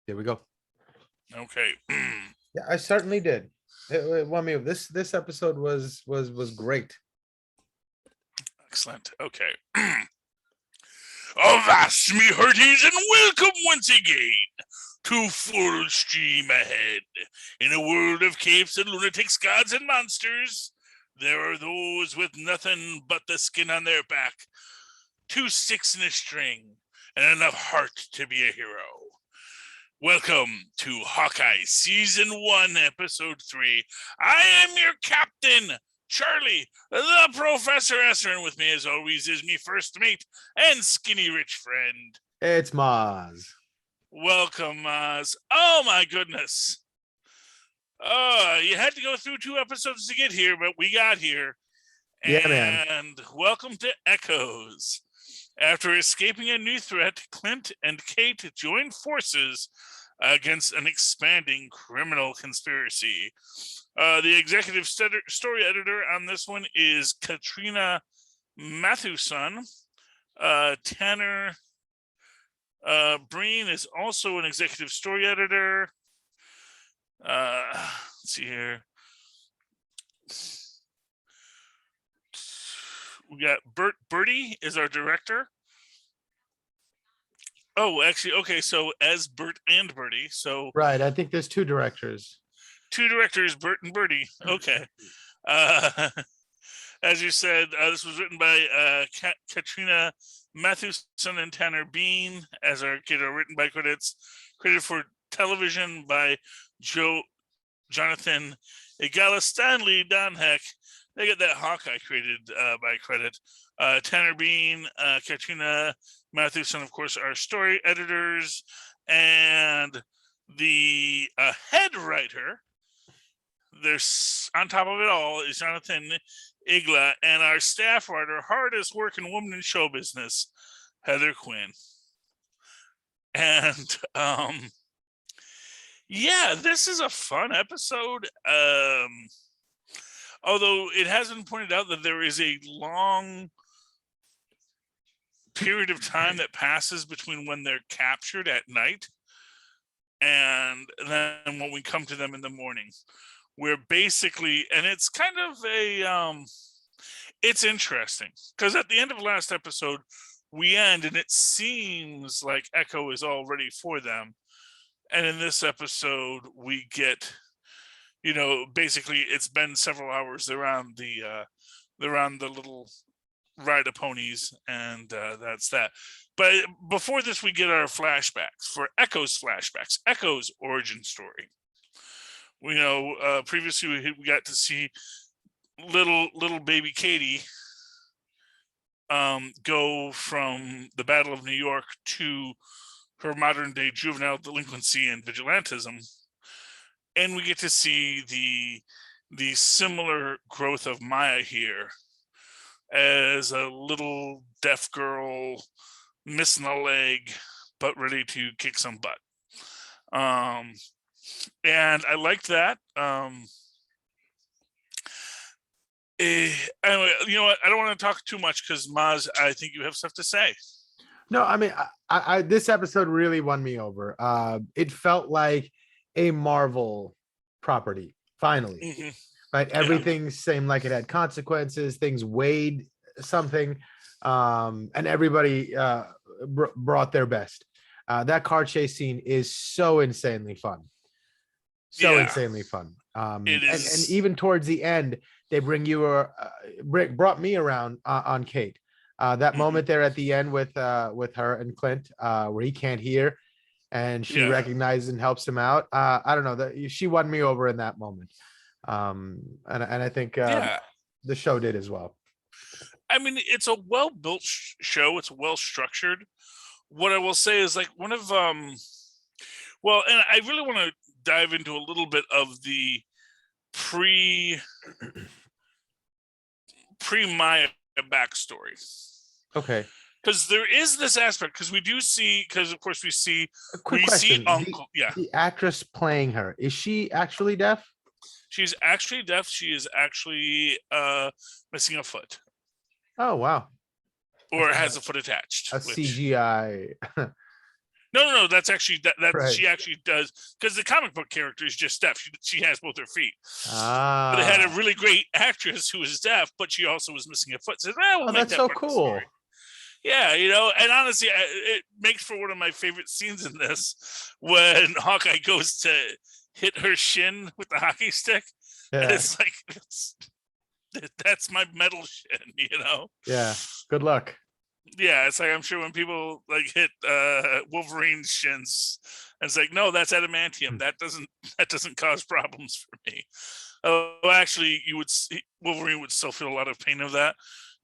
There we go. Okay. Yeah, I certainly did. This episode was great. Excellent. Okay. Avast me hearties and welcome once again to Full Stream Ahead. In a world of capes and lunatics, gods and monsters, there are those with nothing but the skin on their back, 2 sticks in a string, and enough heart to be a hero. Welcome to Hawkeye Season 1, Episode 3. I am your captain, Charlie, the Professor Esser, and with me as always is me first mate and skinny rich friend. It's Mozz. Welcome, Mozz. Oh my goodness. You had to go through 2 episodes to get here, but we got here. Yeah, man. And welcome to Echoes. After escaping a new threat, Clint and Kate join forces against an expanding criminal conspiracy. The executive story editor on this one is Katrina Mathewson. Tanner Breen is also an executive story editor. Let's see here. We got Bertie is our director. Oh, actually, okay. So as Bert and Bertie, so Right. I think there's 2 directors. 2 directors, Bert and Bertie. Okay. As you said, this was written by Katrina Mathewson and Tanner Bean as our written by credits. Credited for television by Jonathan Igala Stanley Donheck. They get that Hawkeye created by credit. Tanner Bean, Katrina Mathewson, of course, are story editors. And the head writer, there's on top of it all, is Jonathan Igla. And our staff writer, hardest working woman in show business, Heather Quinn. And yeah, this is a fun episode. Although it has been pointed out that there is a long period of time that passes between when they're captured at night and then when we come to them in the morning, where basically, and it's kind of it's interesting because at the end of last episode, we end and it seems like Echo is all ready for them. And in this episode, we get, basically it's been several hours. They're on the little ride of ponies, and that's that. But before this, we get our flashbacks for Echo's flashbacks, Echo's origin story. We know previously we got to see little baby Katie go from the Battle of New York to her modern day juvenile delinquency and vigilantism. And we get to see the similar growth of Maya here as a little deaf girl missing a leg, but ready to kick some butt. And I liked that. Anyway, you know what? I don't want to talk too much because Mozz, I think you have stuff to say. No, I mean, I this episode really won me over. It felt like a Marvel property, finally. Mm-hmm. Right? Everything seemed like it had consequences. Things weighed something, and everybody brought their best. That car chase scene is so insanely fun. Insanely fun. It is. And even towards the end, they brought me around on Kate. That moment there at the end with her and Clint, where he can't hear, and she recognizes and helps him out. I don't know, that she won me over in that moment, and I think the show did as well. I mean, it's a well-built show. It's well structured. What I will say is, like, one of and I really want to dive into a little bit of the pre-Maya backstory. Okay. Because there is this aspect, because we do see, because of course we see Uncle. The actress playing her, is she actually deaf? She's actually deaf. She is actually missing a foot. Oh wow. Or has a foot attached. CGI. No. That's actually that Right. she actually does, because the comic book character is just deaf. She has both her feet. But they had a Ah. really great actress who was deaf, but she also was missing a foot. So we'll Oh, make that's that so part of the cool. story. Yeah, and honestly, it makes for one of my favorite scenes in this when Hawkeye goes to hit her shin with the hockey stick, and Yeah. it's like that's my metal shin, Yeah. Good luck. Yeah, it's like I'm sure when people like hit Wolverine's shins, it's like, no, that's adamantium. That doesn't cause problems for me. Oh, actually, Wolverine would still feel a lot of pain of that.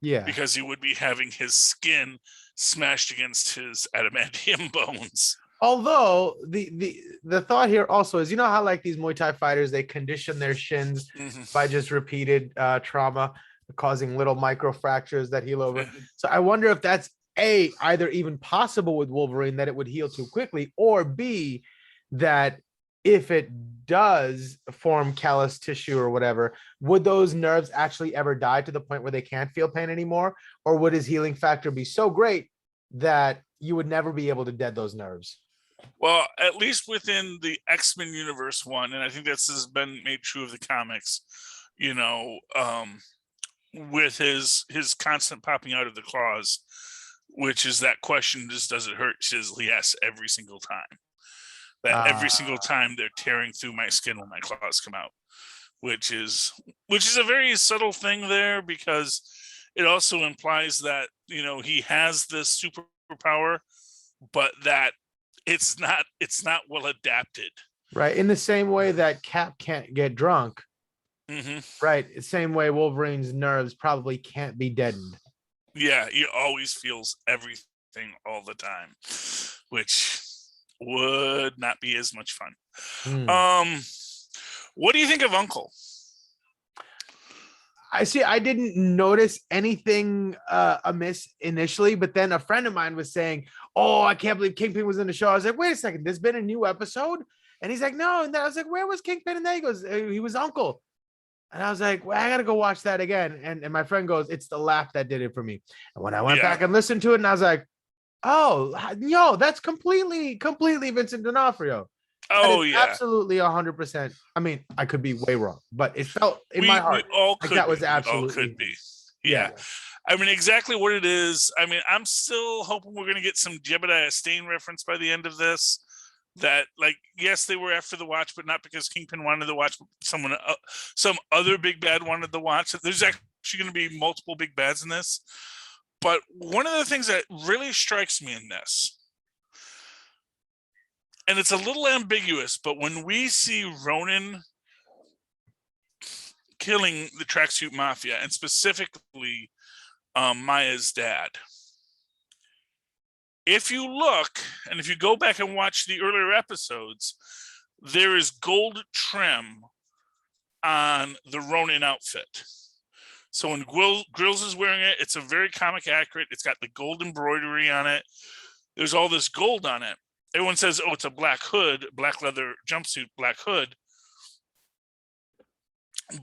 Yeah. Because he would be having his skin smashed against his adamantium bones. Although the thought here also is, how like these Muay Thai fighters, they condition their shins by just repeated trauma, causing little micro fractures that heal over. So I wonder if that's either even possible with Wolverine, that it would heal too quickly, or B, that if it does form callous tissue or whatever, would those nerves actually ever die to the point where they can't feel pain anymore? Or would his healing factor be so great that you would never be able to dead those nerves? Well, at least within the X-Men universe one, and I think this has been made true of the comics, with his constant popping out of the claws, which is that question, does it hurt? He says yes every single time. That every single time they're tearing through my skin when my claws come out, which is a very subtle thing there, because it also implies that he has this superpower, but that it's not well adapted. Right. In the same way that Cap can't get drunk. Mm-hmm. Right. Same way Wolverine's nerves probably can't be deadened. Yeah, he always feels everything all the time, which would not be as much fun. What do you think of Uncle? I didn't notice anything amiss initially, but then a friend of mine was saying, "Oh, I can't believe Kingpin was in the show." I was like, "Wait a second, there's been a new episode?" And he's like, "No." And then I was like, "Where was Kingpin?" And then he goes, "He was Uncle." And I was like, "Well, I gotta go watch that again." And my friend goes, "It's the laugh that did it for me." And when I went back and listened to it, and I was like, "Oh, that's completely Vincent D'Onofrio." Oh yeah, absolutely 100%. I mean, I could be way wrong, but it felt in my heart like that was absolutely. Yeah. I mean, exactly what it is. I mean, I'm still hoping we're going to get some Jebediah Stane reference by the end of this. That, like, yes, they were after the watch, but not because Kingpin wanted the watch. Some other big bad wanted the watch. There's actually going to be multiple big bads in this. But one of the things that really strikes me in this, and it's a little ambiguous, but when we see Ronin killing the Tracksuit Mafia, and specifically Maya's dad, if you look, and if you go back and watch the earlier episodes, there is gold trim on the Ronin outfit. So when Grills is wearing it, it's a very comic accurate. It's got the gold embroidery on it. There's all this gold on it. Everyone says, oh, it's a black hood, black leather jumpsuit, black hood.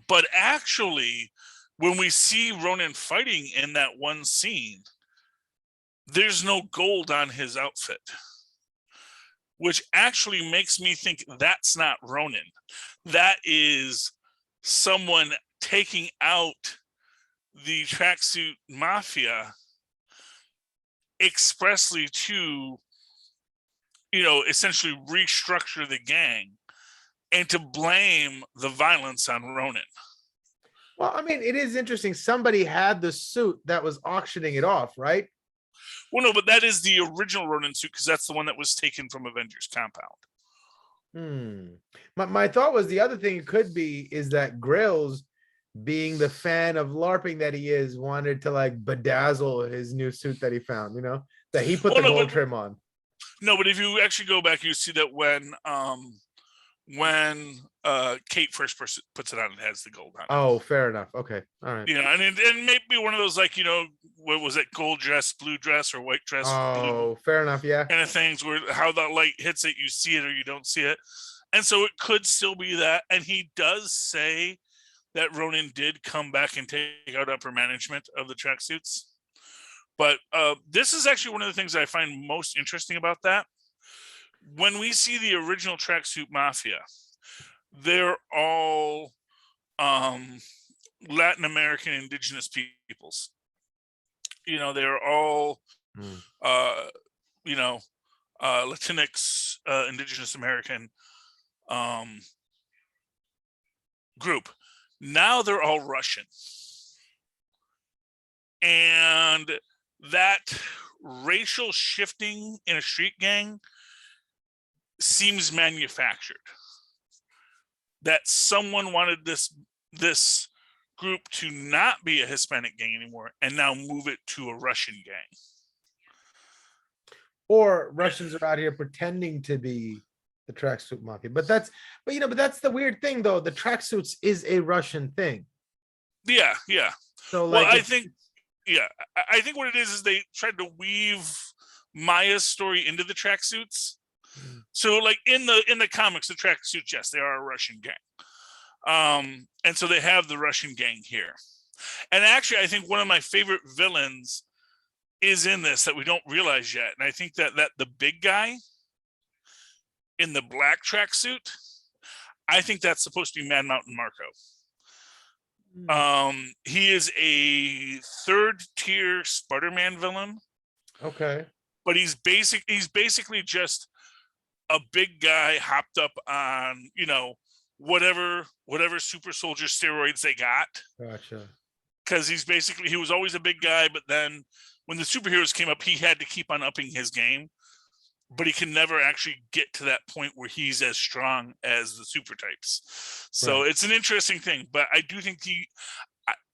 But actually, when we see Ronin fighting in that one scene, there's no gold on his outfit, which actually makes me think that's not Ronin. That is someone taking out the Tracksuit Mafia expressly to, essentially restructure the gang and to blame the violence on Ronin. Well, I mean, it is interesting. Somebody had the suit that was auctioning it off, right? Well, no, but that is the original Ronin suit, because that's the one that was taken from Avengers Compound. My thought was, the other thing it could be is that Grills, being the fan of LARPing that he is, wanted to like bedazzle his new suit that he found, that he put the gold trim on. No, but if you actually go back, you see that when Kate first puts it on, it has the gold on it. Oh, fair enough. Okay. All right. And maybe one of those, like, what was it, gold dress, blue dress, or white dress? Oh, fair enough. Yeah. Kind of things where how the light hits it, you see it or you don't see it. And so it could still be that. And he does say that Ronin did come back and take out upper management of the tracksuits. But this is actually one of the things that I find most interesting about that. when we see the original Tracksuit Mafia, they're all Latin American indigenous peoples. They're all Mm. you know Latinx, indigenous American um group. Now they're all Russian, and that racial shifting in a street gang seems manufactured. That someone wanted this group to not be a Hispanic gang anymore and now move it to a Russian gang. Or Russians are out here pretending to be the tracksuit mafia. But that's the weird thing though. The tracksuits is a Russian thing. Yeah. So Well, like I think what it is they tried to weave Maya's story into the tracksuits. So like in the comics, the tracksuits, yes, they are a Russian gang. And so they have the Russian gang here. And actually, I think one of my favorite villains is in this that we don't realize yet. And I think that the big guy in the black tracksuit, I think that's supposed to be Mad Mountain Marco. He is a third tier Spider-Man villain. Okay. But he's basically just a big guy hopped up on, whatever super soldier steroids they got. Gotcha. Because he was always a big guy, but then when the superheroes came up, he had to keep on upping his game. But he can never actually get to that point where he's as strong as the super types. So It's an interesting thing. But I do think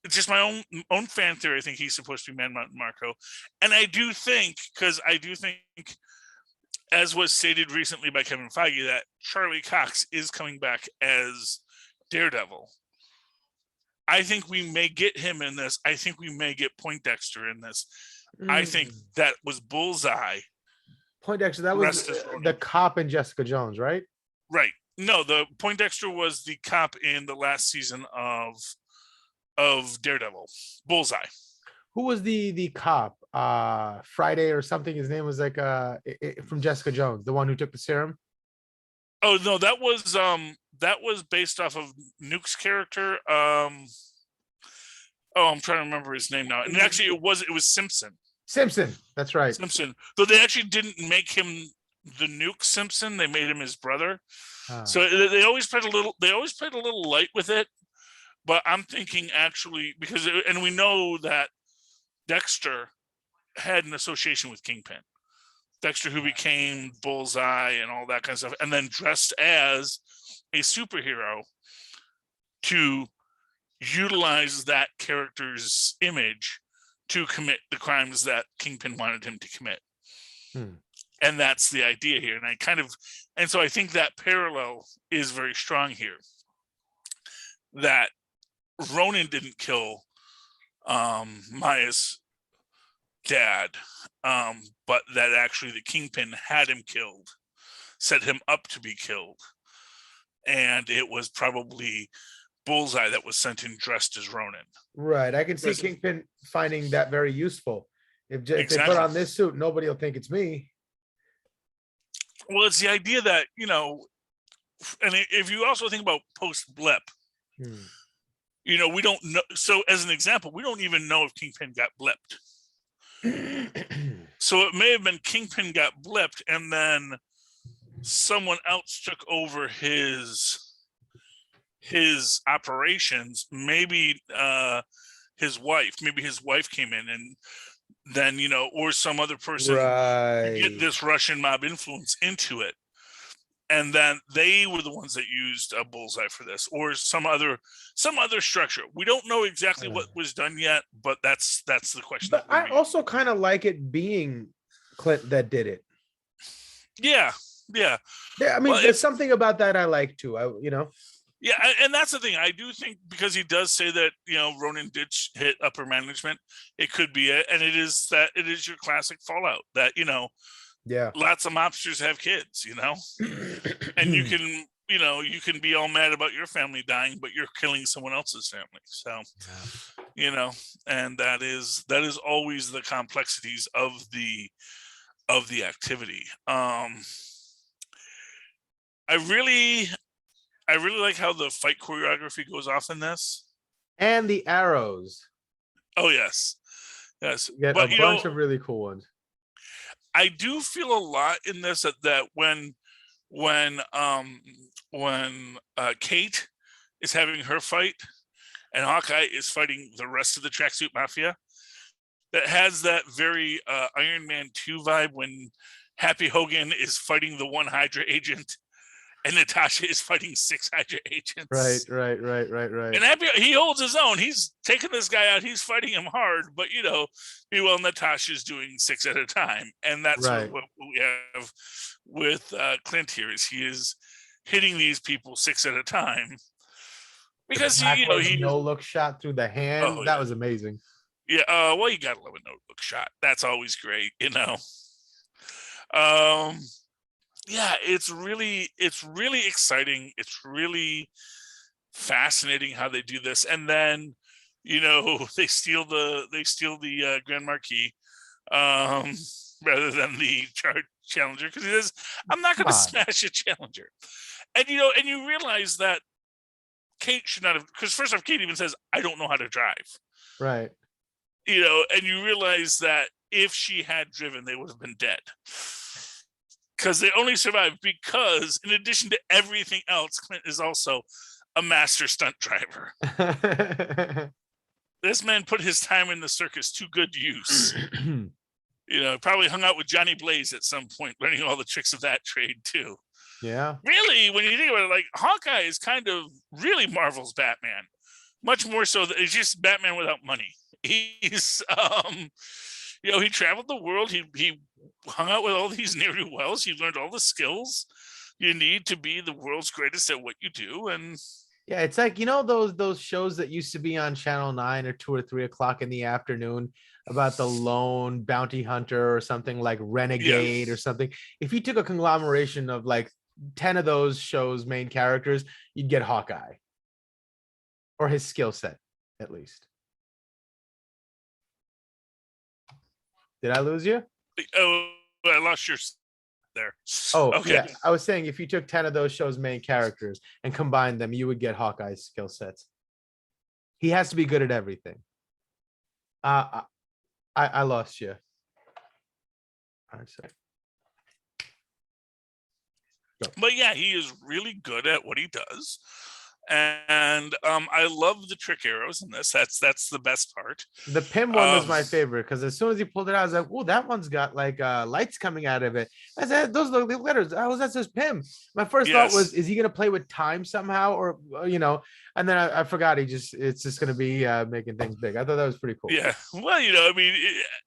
it's just my own fan theory. I think he's supposed to be Mad Mountain Marco. And I do think, as was stated recently by Kevin Feige, that Charlie Cox is coming back as Daredevil. I think we may get him in this. I think we may get Poindexter in this. I think that was Bullseye. Poindexter, that was the cop in Jessica Jones, right? Right. No, the Poindexter was the cop in the last season of Daredevil. Bullseye. Who was the cop? Friday or something. His name was like from Jessica Jones, the one who took the serum. Oh no, that was based off of Nuke's character. I'm trying to remember his name now. And actually, it was Simpson. Simpson, that's right. Simpson. Though they actually didn't make him the Nuke Simpson; they made him his brother. So they always played a little light with it. But I'm thinking actually and we know that Dexter had an association with Kingpin. Dexter, who became Bullseye and all that kind of stuff, and then dressed as a superhero to utilize that character's image to commit the crimes that Kingpin wanted him to commit. And that's the idea here. And so I think that parallel is very strong here. That Ronan didn't kill Maya's dad, but that actually the Kingpin had him killed, set him up to be killed. And it was probably Bullseye that was sent in dressed as Ronan. Right. I can see Kingpin finding that very useful. If they put on this suit, nobody will think it's me. Well, it's the idea that, and if you also think about post-blip, we don't know. So as an example, we don't even know if Kingpin got blipped. So it may have been Kingpin got blipped and then someone else took over his operations. Maybe his wife came in, and then or some other person get this Russian mob influence into it, and then they were the ones that used a Bullseye for this, or some other structure. We don't know exactly what was done yet, but that's the question. But I also kind of like it being Clint that did it. Yeah. I mean, there's something about that I like too. Yeah, and that's the thing. I do think because he does say that Ronan did hit upper management, it could be it, and it is your classic Fallout that lots of mobsters have kids, and you can be all mad about your family dying, but you're killing someone else's family. So and that is always the complexities of the activity. I really like how the fight choreography goes off in this. And the arrows. Oh yes. Yes. You get But a bunch of really cool ones. I do feel a lot in this that when Kate is having her fight and Hawkeye is fighting the rest of the Tracksuit Mafia, that has that very Iron Man 2 vibe when Happy Hogan is fighting the one Hydra agent and Natasha is fighting 6 Hydra agents. Right. And Happy, he holds his own. He's taking this guy out. He's fighting him hard, but meanwhile, Natasha's doing 6 at a time. And that's Right. what we have with Clint here is he is hitting these people 6 at a time. Because he no look shot through the hand. That was amazing. Yeah, well, you gotta love a no-look shot. That's always great, Yeah, it's really exciting. It's really fascinating how they do this, and then they steal the Grand Marquis rather than the Challenger because he says, "I'm not going to smash a Challenger," and you realize that Kate should not have, because first off, Kate even says, "I don't know how to drive," right? And you realize that if she had driven, they would have been dead. Because they only survived because, in addition to everything else, Clint is also a master stunt driver. This man put his time in the circus to good use. Probably hung out with Johnny Blaze at some point, learning all the tricks of that trade too. Yeah. Really, when you think about it, like Hawkeye is kind of really Marvel's Batman. Much more so that it's just Batman without money. He's he traveled the world. He hung out with all these ne'er-do-wells. He learned all the skills you need to be the world's greatest at what you do. And yeah, it's like those shows that used to be on Channel 9 or 2 or 3 o'clock in the afternoon about the lone bounty hunter or something like Renegade or something. If you took a conglomeration of like 10 of those shows' main characters, you'd get Hawkeye or his skill set, at least. Did I lose you? Oh, I lost your there. Oh, okay. Yeah. I was saying if you took 10 of those shows' main characters and combined them, you would get Hawkeye's skill sets. He has to be good at everything. I lost you. All right, sorry. But yeah, he is really good at what he does. And I love the trick arrows in this. That's the best part. The Pym one was my favorite because as soon as he pulled it out, I was like, "Oh, that one's got like lights coming out of it." I said, "Those look the letters." That says Pym. My first thought was, "Is he gonna play with time somehow?" Or and then I forgot. It's just gonna be making things big. I thought that was pretty cool. Yeah. Well,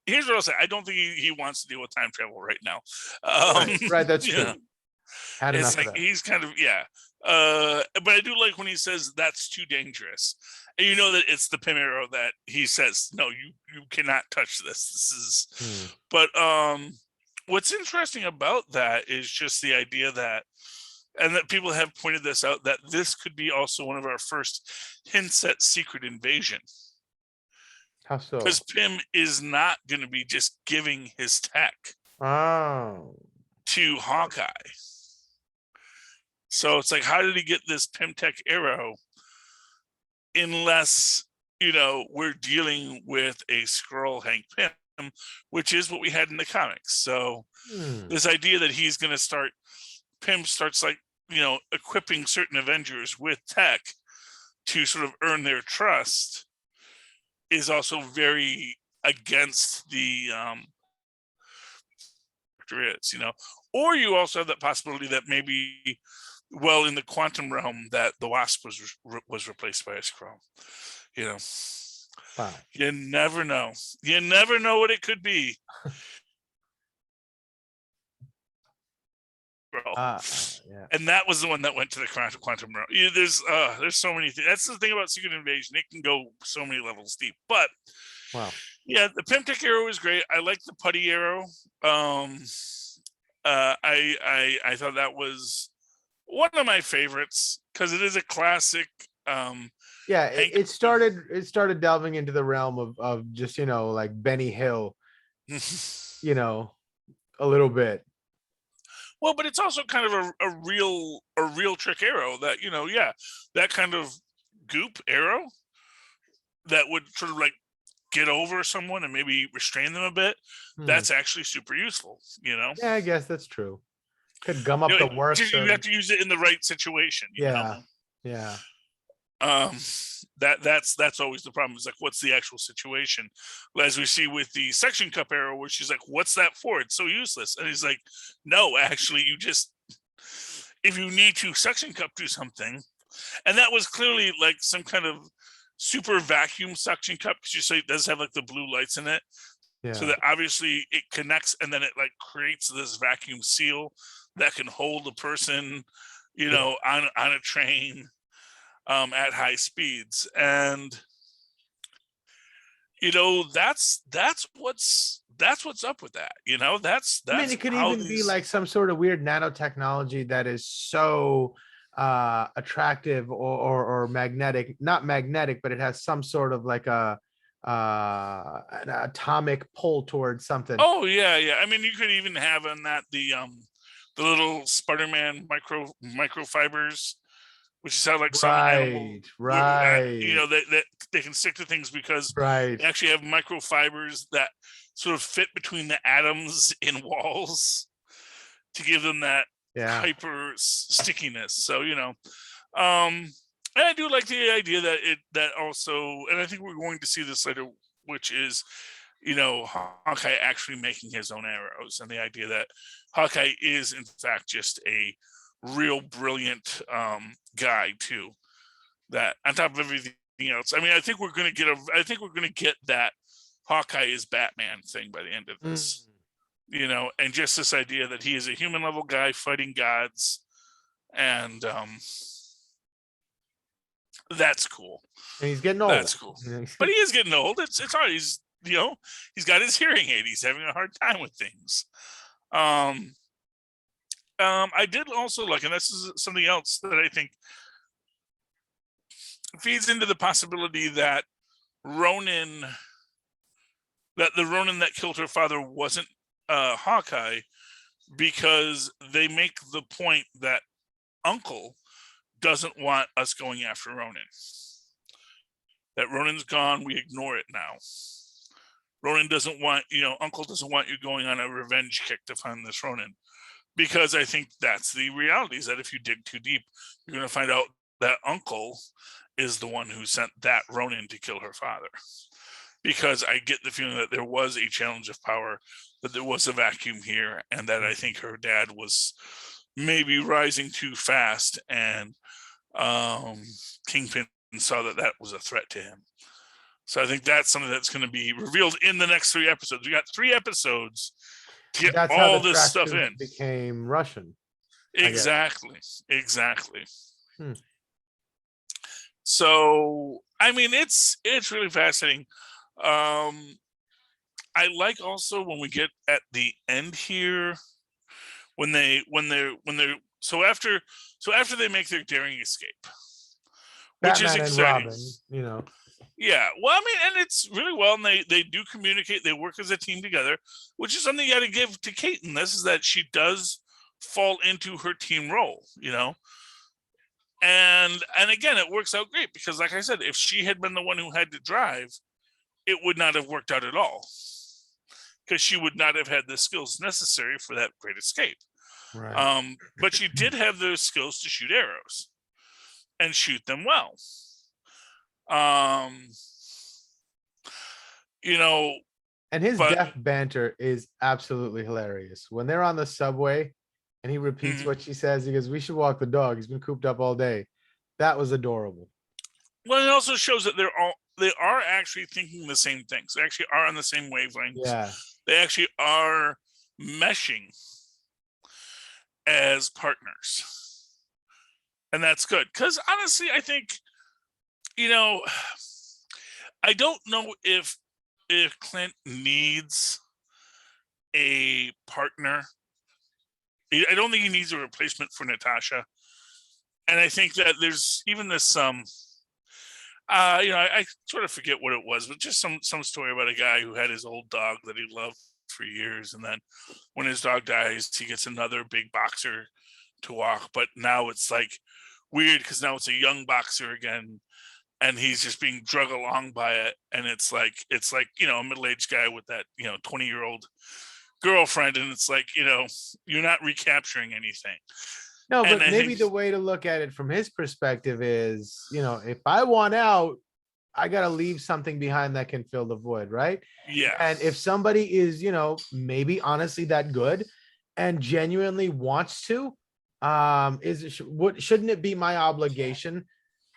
here's what I'll say. I don't think he wants to deal with time travel right now. Right. That's true. It's like he's kind of but I do like when he says that's too dangerous, and that it's the Pym arrow that he says no, you cannot touch this. This is But what's interesting about that is just the idea that people have pointed this out, that this could be also one of our first hints at secret invasion. How so? Because Pym is not going to be just giving his tech to Hawkeye. So it's like, how did he get this Pym tech arrow unless, we're dealing with a Skrull Hank Pym, which is what we had in the comics. So this idea that he's going to Pym starts like, equipping certain Avengers with tech to sort of earn their trust is also very against the or you also have that possibility that maybe in the quantum realm that the Wasp was replaced by a Skrull. Wow. You never know what it could be. Yeah. And that was the one that went to the quantum realm. There's so many things. That's the thing about Secret Invasion. It can go so many levels deep. But wow. Yeah, the Pym tech arrow is great. I like the putty arrow. I thought that was one of my favorites because it is a classic. It started delving into the realm of just like Benny Hill, a little bit. Well, but it's also kind of a real trick arrow that, that kind of goop arrow that would sort of like get over someone and maybe restrain them a bit. That's actually super useful, Yeah, I guess that's true. Could gum up the works. You have to use it in the right situation. Yeah. That's always the problem. Is like, what's the actual situation? As we see with the suction cup arrow, where she's like, "What's that for? It's so useless." And he's like, "No, actually, if you need to suction cup do something," and that was clearly like some kind of super vacuum suction cup, because you say it does have like the blue lights in it. Yeah. So that obviously it connects, and then it like creates this vacuum seal that can hold a person, on a train at high speeds. And that's what's up with that. That's I mean, it could even be like some sort of weird nanotechnology that is so attractive or magnetic, not magnetic, but it has some sort of like an atomic pull towards something. Oh yeah. I mean, you could even have in that the little Spider-Man microfibers, which is how like some animal, right. that they can stick to things because they actually have microfibers that sort of fit between the atoms in walls to give them that hyper stickiness. So and I do like the idea that also, and I think we're going to see this later, which is Hawkeye actually making his own arrows, and the idea that Hawkeye is in fact just a real brilliant guy too. That on top of everything else, I mean, I think we're going to get that Hawkeye is Batman thing by the end of this. And just this idea that he is a human level guy fighting gods, and that's cool. And he's getting old. That's cool. But he is getting old. It's hard. He's got his hearing aid. He's having a hard time with things. I did also like, and this is something else that I think feeds into the possibility that the Ronin that killed her father wasn't Hawkeye, because they make the point that Uncle doesn't want us going after Ronin. That Ronin's gone, we ignore it now. Ronin doesn't want, Uncle doesn't want you going on a revenge kick to find this Ronin. Because I think that's the reality, is that if you dig too deep, you're going to find out that Uncle is the one who sent that Ronin to kill her father. Because I get the feeling that there was a challenge of power, that there was a vacuum here, and that I think her dad was maybe rising too fast, and Kingpin saw that was a threat to him. So I think that's something that's going to be revealed in the next 3 episodes. We got 3 episodes to get all this stuff in. Became Russian. Exactly. So I mean, it's really fascinating. I like also when we get at the end here, when they're so after they make their daring escape, which Batman is exciting. And Robin, Yeah, well, I mean, and it's really well, and they do communicate. They work as a team together, which is something you got to give to Kate in this, is that she does fall into her team role, and again, it works out great, because, like I said, if she had been the one who had to drive, it would not have worked out at all, because she would not have had the skills necessary for that great escape. Right. But she did have those skills to shoot arrows and shoot them well. And his death banter is absolutely hilarious. When they're on the subway and he repeats what she says, he goes, "We should walk the dog. He's been cooped up all day." That was adorable. Well, it also shows that they are actually thinking the same things. They actually are on the same wavelengths. Yeah. They actually are meshing as partners. And that's good. Because honestly, I think, I don't know if Clint needs a partner. I don't think he needs a replacement for Natasha. And I think that there's even this I sort of forget what it was, but just some story about a guy who had his old dog that he loved, for years, and then when his dog dies, he gets another big boxer to walk. But now it's like weird because now it's a young boxer again, and he's just being drug along by it, and it's like a middle-aged guy with that 20-year-old girlfriend, and it's like you're not recapturing anything. No, And but I maybe think, the way to look at it from his perspective is, if I want out, I got to leave something behind that can fill the void, right? yeah, And if somebody is, maybe honestly that good and genuinely wants to, shouldn't it be my obligation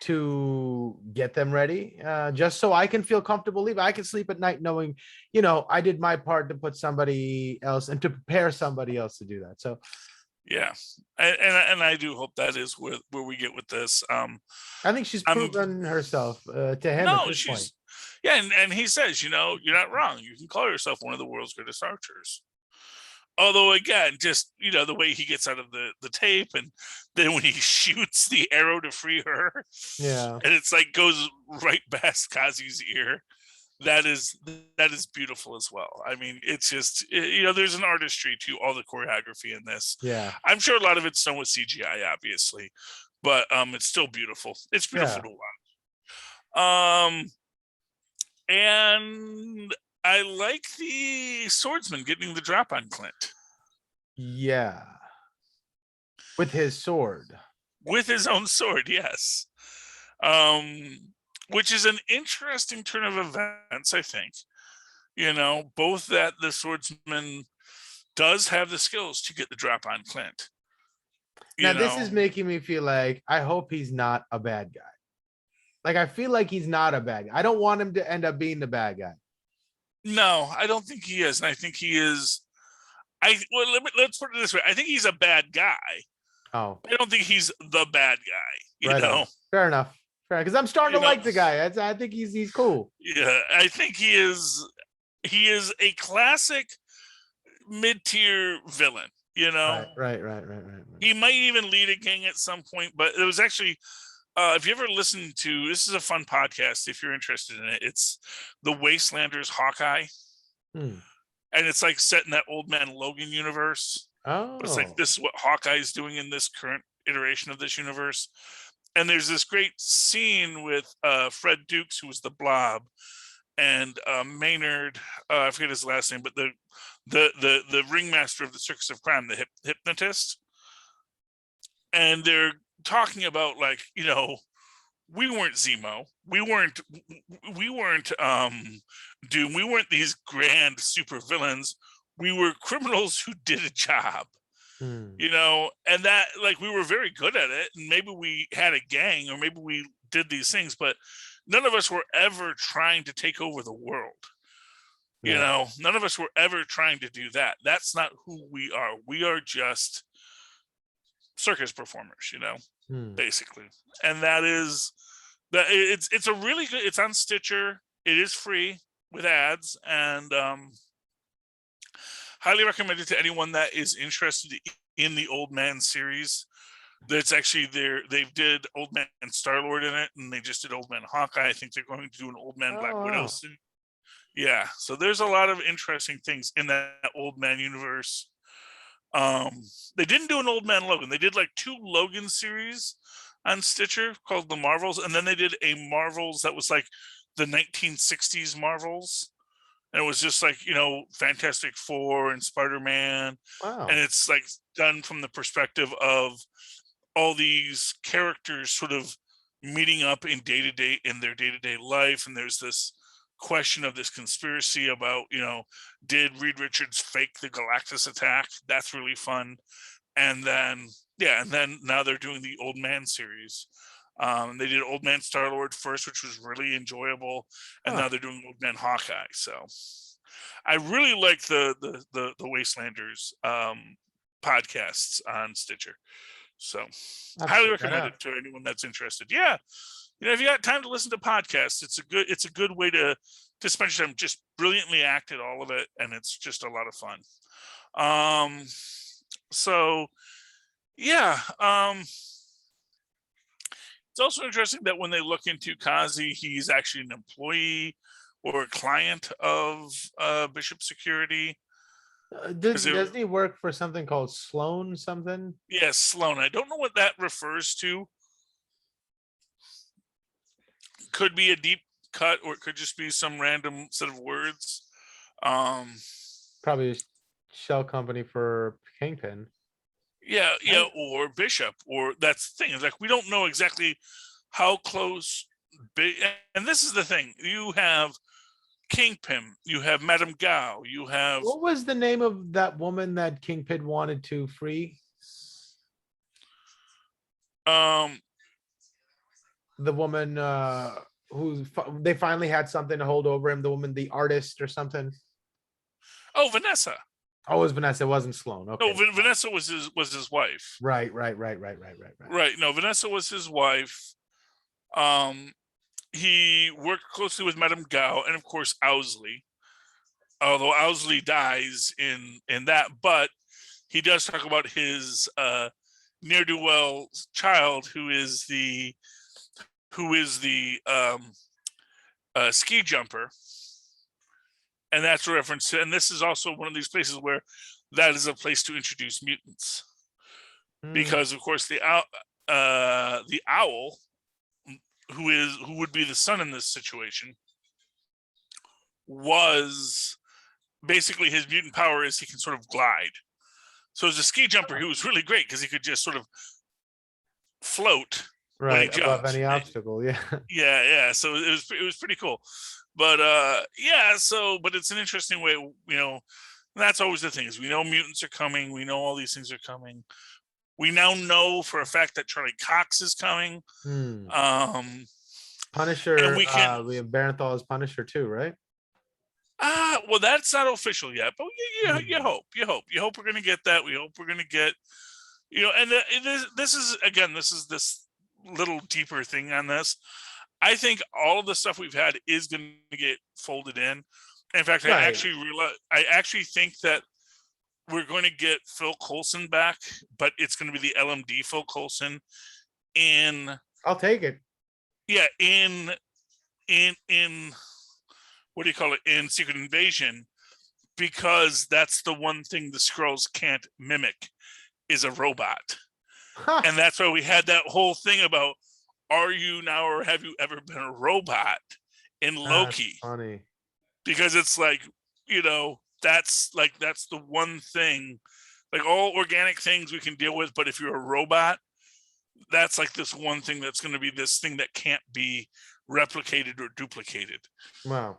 to get them ready, just so I can feel comfortable leaving? I can sleep at night knowing, I did my part to put somebody else and to prepare somebody else to do that. So yeah, and I do hope that is where we get with this. I think she's I'm proven herself to him at no, this point. and he says, you're not wrong. You can call yourself one of the world's greatest archers. Although again, just the way he gets out of the tape, and then when he shoots the arrow to free her, Yeah. and it's like goes right past Kazi's ear. That is beautiful as well. I mean, it's just there's an artistry to all the choreography in this. Yeah. I'm sure a lot of it's done with CGI, obviously, but it's still beautiful. It's beautiful Yeah. to watch. And I like the swordsman getting the drop on Clint. Yeah. With his sword. With his own sword, yes. Which is an interesting turn of events, I think. Both that the swordsman does have the skills to get the drop on Clint. Now, this is making me feel like I hope he's not a bad guy. Like, I feel like he's not a bad guy. I don't want him to end up being the bad guy. No, I don't think he is. And I think he is. Let's put it this way. I think he's a bad guy. Oh, I don't think he's the bad guy. right on. Fair enough. Fair, because I'm starting to like the guy. I think he's cool. Yeah, I think he is. He is a classic mid-tier villain. Right. He might even lead a gang at some point, but it was actually. If you ever listen to, this is a fun podcast if you're interested in it. It's the Wastelanders Hawkeye. And it's like set in that Old Man Logan universe. Oh. But it's like this is what Hawkeye is doing in this current iteration of this universe. And there's this great scene with Fred Dukes, who was the Blob, and Maynard, I forget his last name, but the ringmaster of the Circus of Crime, the hypnotist. And they're talking about we weren't Zemo, we weren't Doom, we weren't these grand super villains, we were criminals who did a job. And that we were very good at it, and maybe we had a gang, or maybe we did these things, but none of us were ever trying to take over the world. None of us were ever trying to do that. That's not who we are. We are just circus performers, basically. And that is that it's a really good, it's on Stitcher, it is free with ads, and highly recommend it to anyone that is interested in the Old Man series. That's actually they did Old Man Star-Lord in it, and they just did Old Man Hawkeye. I think they're going to do an Old Man Black Widow soon. Yeah, so there's a lot of interesting things in that Old Man universe. They didn't do an Old Man Logan. They did 2 Logan series on Stitcher called the Marvels, and then they did a Marvels that was the 1960s Marvels, and it was just Fantastic Four and Spider-Man. Wow. And it's done from the perspective of all these characters sort of meeting up in their day-to-day life, and there's this question of this conspiracy about did Reed Richards fake the Galactus attack? That's really fun. And then now they're doing the Old Man series. They did Old Man Star-Lord first, which was really enjoyable, and now they're doing Old Man Hawkeye. So I really like the Wastelanders podcasts on Stitcher. So highly recommend it to anyone that's interested. Yeah. If you got time to listen to podcasts, it's a good way to spend your time. Just brilliantly acted, all of it, and it's just a lot of fun. So yeah. It's also interesting that when they look into Kazi, he's actually an employee or a client of Bishop Security. Doesn't he work for something called Sloan something? Yes, Sloan. I don't know what that refers to. Could be a deep cut, or it could just be some random set of words. Probably a shell company for Kingpin. Yeah, or Bishop, or that's the thing. It's like we don't know exactly how close. And this is the thing: you have Kingpin, you have Madame Gao, you have. What was the name of that woman that Kingpin wanted to free? The woman who they finally had something to hold over him. The woman, the artist or something. Oh, Vanessa. Oh, it was Vanessa. It wasn't Sloan. Okay. No, Vanessa was his wife. Right. Right. No, Vanessa was his wife. He worked closely with Madame Gao and of course Owsley. Although Owsley dies in that, but he does talk about his ne'er-do-well child who is the ski jumper. And that's a reference to, and this is also one of these places where that is a place to introduce mutants. Because of course the owl, who would be the son in this situation, was basically his mutant power is he can sort of glide. So as a ski jumper, he was really great because he could just sort of float right above any obstacle. Yeah. So it was pretty cool. But but it's an interesting way, that's always the thing is we know mutants are coming, we know all these things are coming. We now know for a fact that Charlie Cox is coming. Punisher, and we have Barenthal as Punisher too, right? Well, that's not official yet, but you hope we're going to get that. We hope we're going to get, and this is this little deeper thing on this. I think all of the stuff we've had is going to get folded in. In fact, right. I actually think that we're going to get Phil Coulson back, but it's going to be the LMD Phil Coulson I'll take it. Yeah, in what do you call it? In Secret Invasion, because that's the one thing the Skrulls can't mimic is a robot. And that's why we had that whole thing about, are you now or have you ever been a robot in Loki? That's funny. Because it's like, that's the one thing, like all organic things we can deal with, but if you're a robot, that's like this one thing that's going to be this thing that can't be replicated or duplicated. Wow.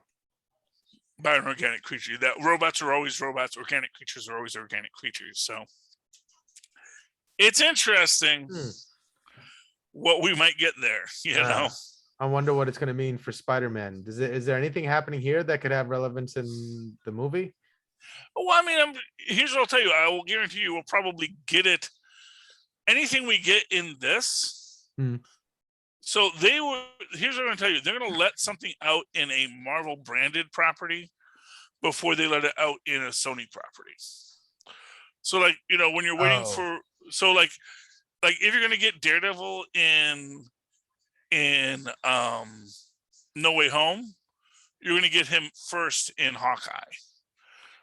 By an organic creature. That robots are always robots, organic creatures are always organic creatures. So it's interesting what we might get there, I wonder what it's going to mean for Spider-Man. Is there anything happening here that could have relevance in the movie? Well, I mean, here's what I'll tell you. I will guarantee you we'll probably get it. Anything we get in this. So here's what I'm going to tell you. They're going to let something out in a Marvel branded property before they let it out in a Sony property. So like, when you're waiting for, so like if you're going to get Daredevil in No Way Home, you're going to get him first in Hawkeye.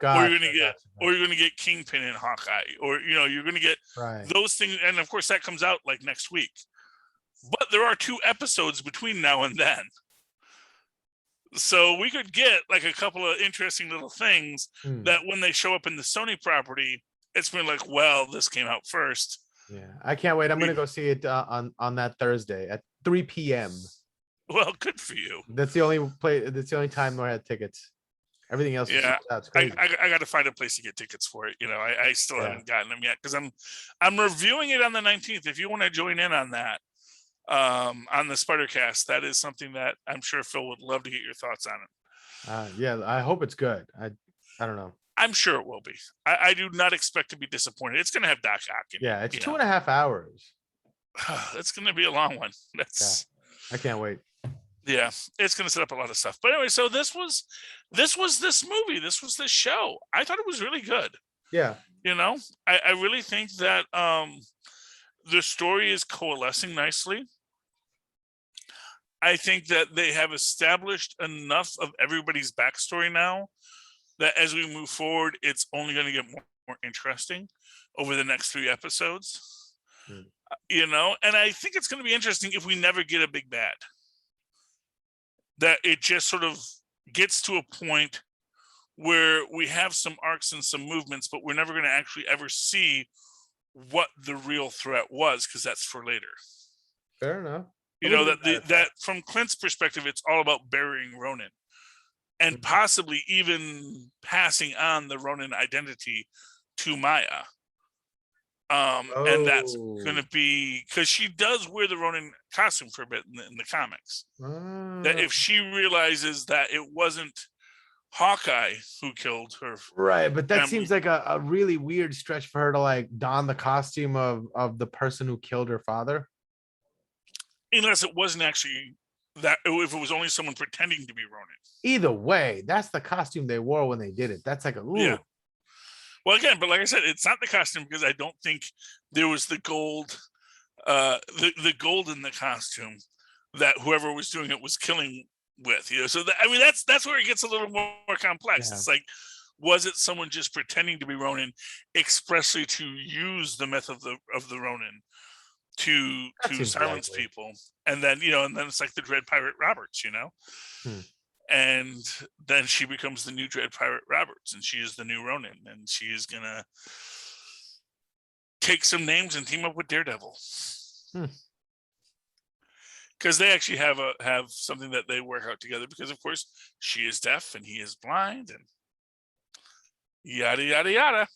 Or you're going to get Kingpin in Hawkeye, or you're going to get those things, and of course that comes out like next week. But there are 2 episodes between now and then, so we could get like a couple of interesting little things that when they show up in the Sony property, it's been like, well, this came out first. Yeah, I can't wait. I'm going to go see it on that Thursday at 3 p.m. Well, good for you. That's the only time where I had tickets. Everything else, that's crazy. I got to find a place to get tickets for it. I still haven't gotten them yet because I'm reviewing it on the 19th. If you want to join in on that, on the Spider-Cast, that is something that I'm sure Phil would love to get your thoughts on it. Yeah, I hope it's good. I don't know. I'm sure it will be. I do not expect to be disappointed. It's going to have Doc Ock in it. Yeah, it's 2.5 hours. It's going to be a long one. I can't wait. Yeah, it's going to set up a lot of stuff. But anyway, so this was this movie. This was this show. I thought it was really good. Yeah. I really think that the story is coalescing nicely. I think that they have established enough of everybody's backstory now that as we move forward, it's only going to get more interesting over the next 3 episodes. And I think it's going to be interesting if we never get a big bad. That it just sort of gets to a point where we have some arcs and some movements, but we're never going to actually ever see what the real threat was, because that's for later. Fair enough. That from Clint's perspective, it's all about burying Ronin and possibly even passing on the Ronin identity to Maya. And that's going to be because she does wear the Ronin costume for a bit in the comics. That if she realizes that it wasn't Hawkeye who killed her, right? But that seems like a really weird stretch for her to like don the costume of the person who killed her father, unless it wasn't actually that. If it was only someone pretending to be Ronin. Either way, that's the costume they wore when they did it. That's like yeah. Well, again, but like I said, it's not the costume because I don't think there was the gold, the gold in the costume that whoever was doing it was killing with. So that's where it gets a little more complex. Yeah. It's like, was it someone just pretending to be Ronin expressly to use the myth of the Ronin to silence people, and then it's like the Dread Pirate Roberts, And then she becomes the new Dread Pirate Roberts, and she is the new Ronin, and she is gonna take some names and team up with Daredevil, because they actually have something that they work out together. Because of course she is deaf and he is blind, and yada yada yada.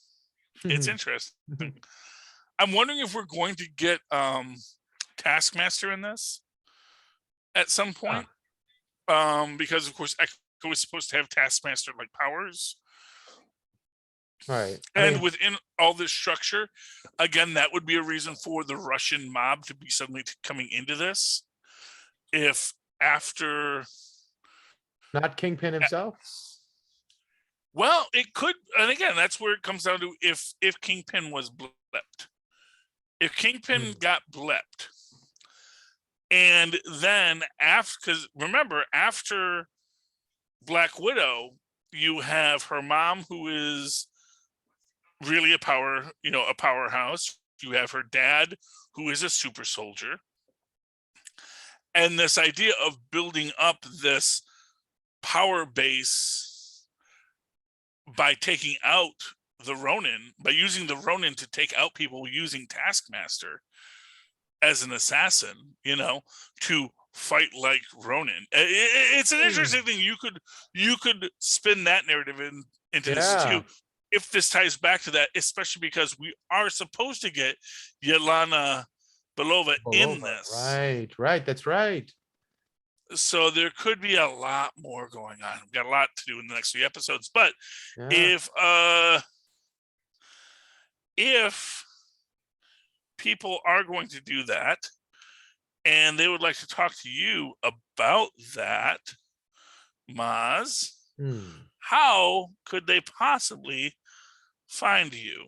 It's interesting. I'm wondering if we're going to get Taskmaster in this at some point. Because of course Echo is supposed to have Taskmaster like powers, right? And within all this structure, again, that would be a reason for the Russian mob to be suddenly coming into this. If after not Kingpin himself, well, it could, and again, that's where it comes down to if Kingpin was blepped, if Kingpin got blepped. And then because remember, after Black Widow, you have her mom, who is really a powerhouse. You have her dad, who is a super soldier. And this idea of building up this power base by taking out the Ronin, by using the Ronin to take out people using Taskmaster as an assassin, to fight like Ronin. It's an interesting thing. You could spin that narrative into this too, if this ties back to that, especially because we are supposed to get Yelena Belova in this. Right. That's right. So there could be a lot more going on. We've got a lot to do in the next 3 episodes. But if people are going to do that and they would like to talk to you about that, Mozz, how could they possibly find you?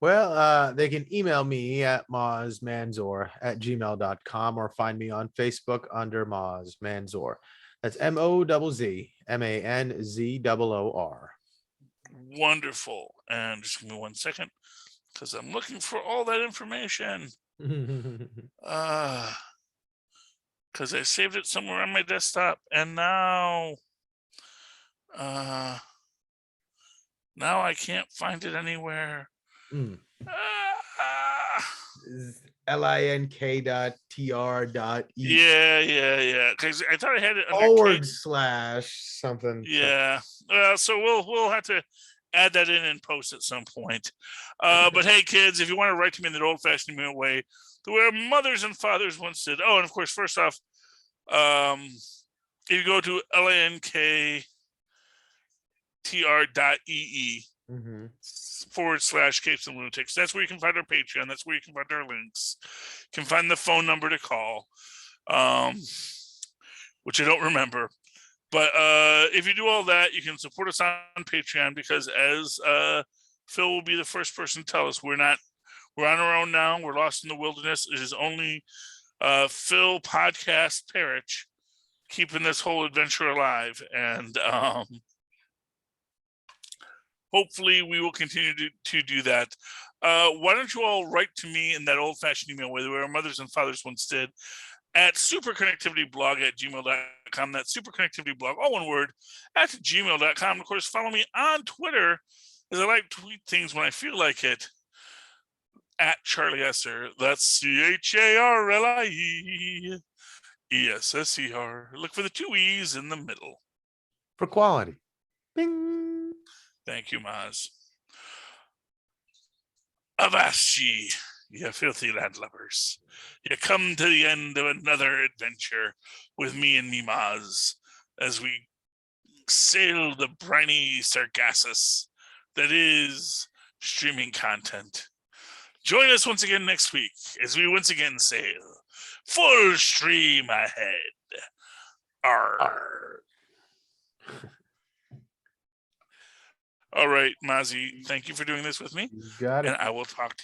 Well, they can email me at mozzmanzoor@gmail.com or find me on Facebook under Mozz Manzoor. That's MOZZMANZOOR. Wonderful. And just give me 1 second, because I'm looking for all that information. Because I saved it somewhere on my desktop, and now I can't find it anywhere. link.tr.e. Yeah. Because I thought I had it / something. Yeah. So we'll have to add that in and post at some point. But hey, kids, if you want to write to me in the old-fashioned email way, the way our mothers and fathers once did. Oh, and of course, first off, if you go to linktr.ee / Capes and Lunatics, that's where you can find our Patreon. That's where you can find our links. You can find the phone number to call, which I don't remember. But if you do all that, you can support us on Patreon, because as Phil will be the first person to tell us, we're on our own now. We're lost in the wilderness. It is only Phil Podcast Parrish keeping this whole adventure alive. And hopefully we will continue to do that. Why don't you all write to me in that old-fashioned email way where our mothers and fathers once did, at superconnectivityblog@gmail.com. That's superconnectivityblog, all one word, at gmail.com. Of course, follow me on Twitter, as I like to tweet things when I feel like it, at Charlie Esser. That's CharlieEsser. Look for the 2 E's in the middle. For quality. Bing. Thank you, Mozz. Avast ye, ye filthy landlubbers. You come to the end of another adventure with me and me Mozz as we sail the briny Sargassus that is streaming content. Join us once again next week as we once again sail full stream ahead. Arr. All right, Mozzie, thank you for doing this with me. You got it. And I will talk to